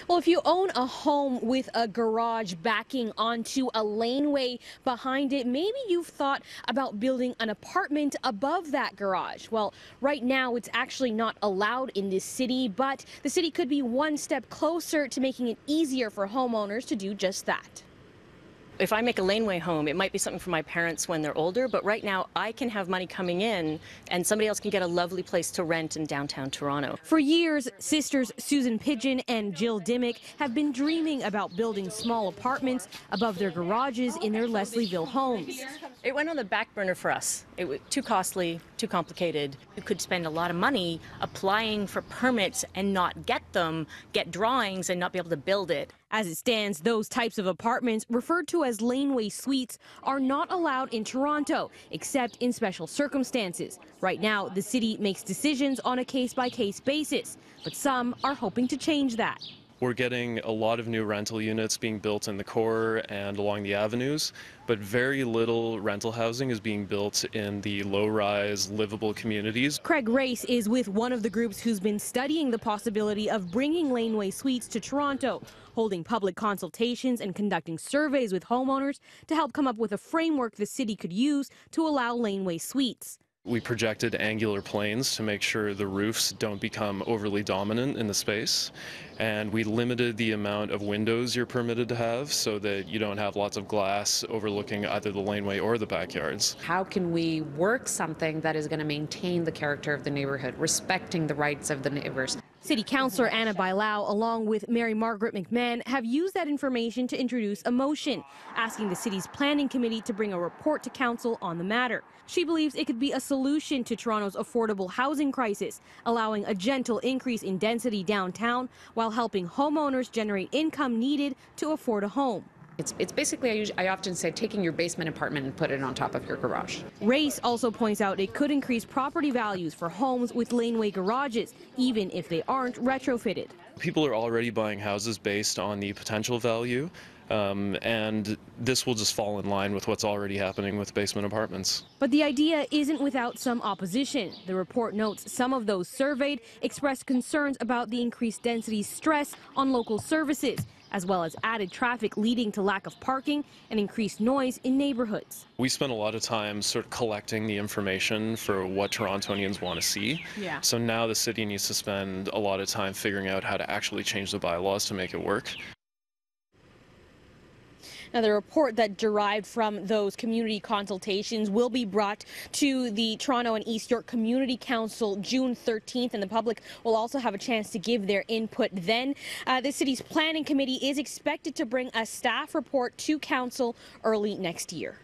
Well, if you own a home with a garage backing onto a laneway behind it, maybe you've thought about building an apartment above that garage. Well, right now it's actually not allowed in this city, but the city could be one step closer to making it easier for homeowners to do just that. If I make a laneway home, it might be something for my parents when they're older, but right now I can have money coming in and somebody else can get a lovely place to rent in downtown Toronto. For years, sisters Susan Pigeon and Jill Dimmick have been dreaming about building small apartments above their garages in their Leslieville homes. It went on the back burner for us. It was too costly, too complicated. You could spend a lot of money applying for permits and not get them, get drawings and not be able to build it. As it stands, those types of apartments, referred to as laneway suites, are not allowed in Toronto, except in special circumstances. Right now, the city makes decisions on a case-by-case basis, but some are hoping to change that. We're getting a lot of new rental units being built in the core and along the avenues, but very little rental housing is being built in the low-rise, livable communities. Craig Race is with one of the groups who's been studying the possibility of bringing laneway suites to Toronto, holding public consultations and conducting surveys with homeowners to help come up with a framework the city could use to allow laneway suites. We projected angular planes to make sure the roofs don't become overly dominant in the space, and we limited the amount of windows you're permitted to have so that you don't have lots of glass overlooking either the laneway or the backyards. How can we work something that is going to maintain the character of the neighborhood, respecting the rights of the neighbors? City Councillor Anna Bailao, along with Mary Margaret McMahon, have used that information to introduce a motion, asking the city's planning committee to bring a report to council on the matter. She believes it could be a solution to Toronto's affordable housing crisis, allowing a gentle increase in density downtown while helping homeowners generate income needed to afford a home. It's basically, I often say, taking your basement apartment and put it on top of your garage. Race also points out it could increase property values for homes with laneway garages, even if they aren't retrofitted. People are already buying houses based on the potential value, and this will just fall in line with what's already happening with basement apartments. But the idea isn't without some opposition. The report notes some of those surveyed expressed concerns about the increased density stress on local services, as well as added traffic leading to lack of parking and increased noise in neighborhoods. We spent a lot of time sort of collecting the information for what Torontonians want to see. Yeah. So now the city needs to spend a lot of time figuring out how to actually change the bylaws to make it work. Now, the report that derived from those community consultations will be brought to the Toronto and East York Community Council June 13th, and the public will also have a chance to give their input then. The city's planning committee is expected to bring a staff report to council early next year.